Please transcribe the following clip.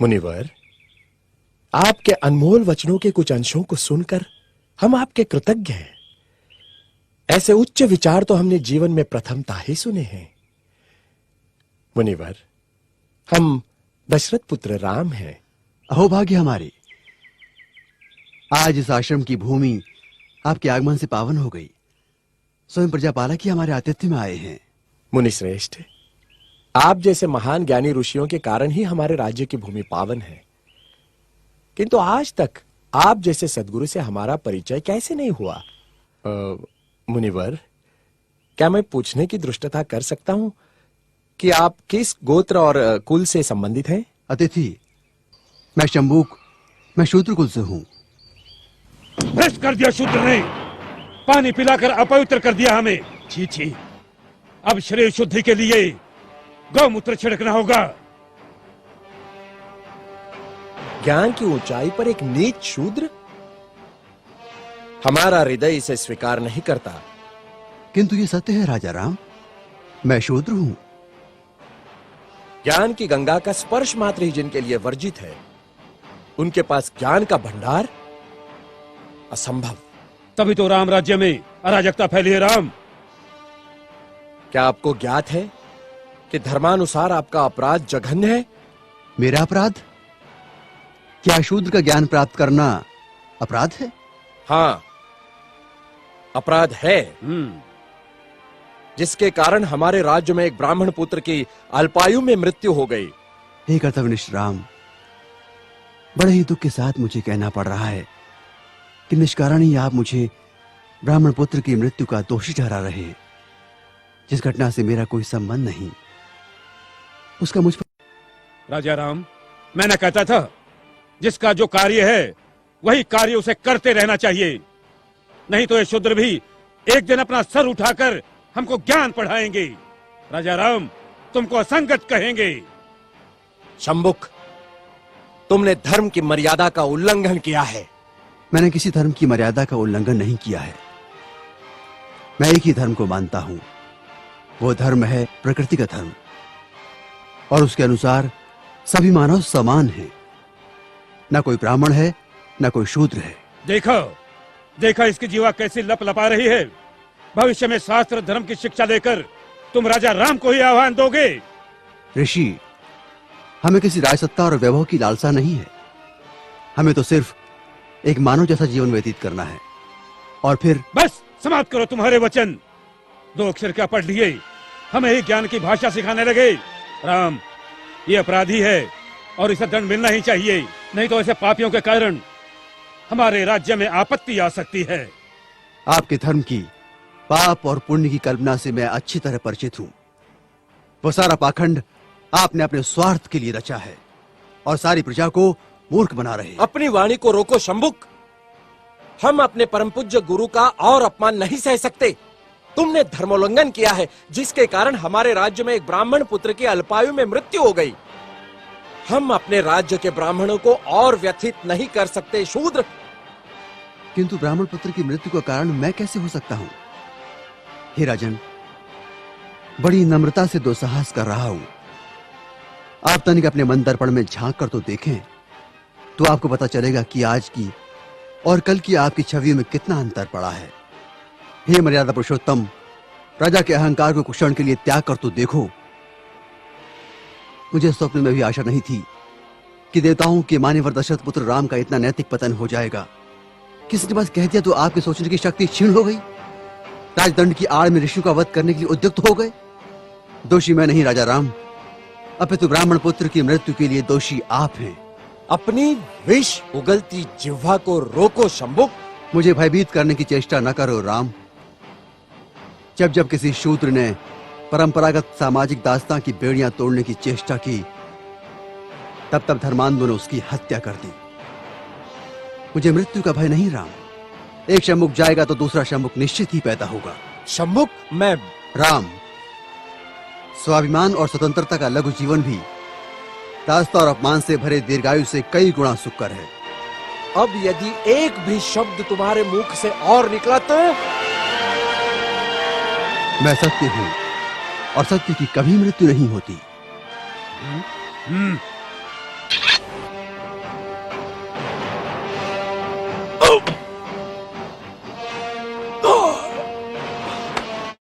मुनिवर, आपके अनमोल वचनों के कुछ अंशों को सुनकर हम आपके कृतज्ञ हैं। ऐसे उच्च विचार तो हमने जीवन में प्रथमतः ही सुने हैं। मुनिवर, हम दशरथ पुत्र राम हैं। अहोभाग्य हमारी, आज इस आश्रम की भूमि आपके आगमन से पावन हो गई। स्वयं प्रजापालक ही हमारे आतिथ्य में आए हैं। मुनिश्रेष्ठ, आप जैसे महान ज्ञानी ऋषियों के कारण ही हमारे राज्य की भूमि पावन है, किंतु आज तक आप जैसे सद्गुरु से हमारा परिचय कैसे नहीं हुआ? मुनिवर, क्या मैं पूछने की धृष्टता कर सकता हूं कि आप किस गोत्र और कुल से संबंधित हैं? अतिथि, मैं शंभूक, मैं शूद्र कुल से हूं। भ्रष्ट कर दिया शूद्र ने, पानी पिलाकर अपवित्र कर दिया हमें। छी छी, अब शरीर शुद्धि के लिए गौमूत्र छिड़कना होगा। ज्ञान की ऊंचाई पर एक नीच शूद्र? हमारा हृदय इसे स्वीकार नहीं करता। किंतु ये सत्य है राजा राम, मैं शूद्र हूं। ज्ञान की गंगा का स्पर्श मात्र ही जिनके लिए वर्जित है, उनके पास ज्ञान का भंडार असंभव। तभी तो राम राज्य में अराजकता फैली है। राम, क्या आपको ज्ञात है कि धर्मानुसार आपका अपराध जघन्य है? मेरा अपराध? क्या शूद्र का ज्ञान प्राप्त करना अपराध है? हाँ, अपराध है, जिसके कारण हमारे राज्य में एक ब्राह्मण पुत्र की अल्पायु में मृत्यु हो गई। हे कर्तव्यनिष्ठ राम, बड़े ही दुख के साथ मुझे कहना पड़ रहा है कि निष्कारण ही आप मुझे ब्राह्मण पुत्र की मृत्यु का दोषी ठहरा रहे हैं, जिस घटना से मेरा कोई संबंध नहीं, उसका मुझ पर। राजा राम, मैं न कहता था जिसका जो कार्य है वही कार्य उसे करते रहना चाहिए, नहीं तो ये शूद्र भी एक दिन अपना सर उठाकर हमको ज्ञान पढ़ाएंगे। राजा राम, तुमको असंगत कहेंगे। शंभुक, तुमने धर्म की मर्यादा का उल्लंघन किया है। मैंने किसी धर्म की मर्यादा का उल्लंघन नहीं किया है। मैं एक ही धर्म को मानता हूं, वो धर्म है प्रकृति का धर्म, और उसके अनुसार सभी मानव समान हैं। न कोई ब्राह्मण है, न कोई शूद्र है। देखो देखो इसकी जीवा कैसी लप लपा रही है। भविष्य में शास्त्र धर्म की शिक्षा देकर तुम राजा राम को ही आह्वान दोगे। ऋषि, हमें किसी राजसत्ता और वैभव की लालसा नहीं है। हमें तो सिर्फ एक मानव जैसा जीवन व्यतीत करना है, और फिर बस समाप्त करो तुम्हारे वचन। 2 अक्षर क्या पढ़ लिए, हमें ही ज्ञान की भाषा सिखाने लगे। राम, ये अपराधी है और इसे दंड मिलना ही चाहिए, नहीं तो ऐसे पापियों के कारण हमारे राज्य में आपत्ति आ सकती है। आपके धर्म की पाप और पुण्य की कल्पना से मैं अच्छी तरह परिचित हूं। वो सारा पाखंड आपने अपने स्वार्थ के लिए रचा है और सारी प्रजा को मूर्ख बना रहे हैं। अपनी वाणी को रोको शंभुक। हम अपने परम पूज्य गुरु का और अपमान नहीं सह सकते। तुमने धर्मोल्लंघन किया है, जिसके कारण हमारे राज्य में एक ब्राह्मण पुत्र की अल्पायु में मृत्यु हो गई। हम अपने राज्य के ब्राह्मणों को और व्यथित नहीं कर सकते शूद्र। किंतु ब्राह्मण पुत्र की मृत्यु का कारण मैं कैसे हो सकता हूं? हे राजन, बड़ी नम्रता से दुस्साहस कर रहा हूं। आप तनिक अपने मन दर्पण में झांक कर तो देखें, तो आपको पता चलेगा कि आज की और कल की आपकी छवि में कितना अंतर पड़ा है। हे मर्यादा पुरुषोत्तम, राजा के अहंकार को कुछ क्षण के लिए त्याग कर तो देखो। मुझे स्वप्न में भी आशा नहीं थी कि देवताओं के मान्यवर दशरथ पुत्र राम का इतना नैतिक पतन हो जाएगा। किसी ने बस कह दिया तो आपके सोचने की शक्ति क्षीण हो गई। राजदंड की आड़ में ऋषियों का वध करने के लिए उद्युक्त हो गए। दोषी मैं नहीं राजा राम, अपितु ब्राह्मण पुत्र की मृत्यु के लिए दोषी आप हैं। अपनी विष उगलती जिह्वा को रोको शंभुक। मुझे भयभीत करने की चेष्टा न करो राम। जब जब किसी शूद्र ने परंपरागत सामाजिक दास्तां की बेड़ियां तोड़ने की चेष्टा की, तब तब धर्मांधों ने उसकी हत्या कर दी। मुझे मृत्यु का भय नहीं राम। एक शंभुक जाएगा तो दूसरा शंभुक निश्चित ही पैदा होगा। शंभुक, मैं राम, स्वाभिमान और स्वतंत्रता का लघु जीवन भी दास्ता और अपमान से भरे दीर्घायु से कई गुना सुकर है। अब यदि एक भी शब्द तुम्हारे मुख से और निकला तो मैं सत्य हूं और सत्य की कभी मृत्यु नहीं होती।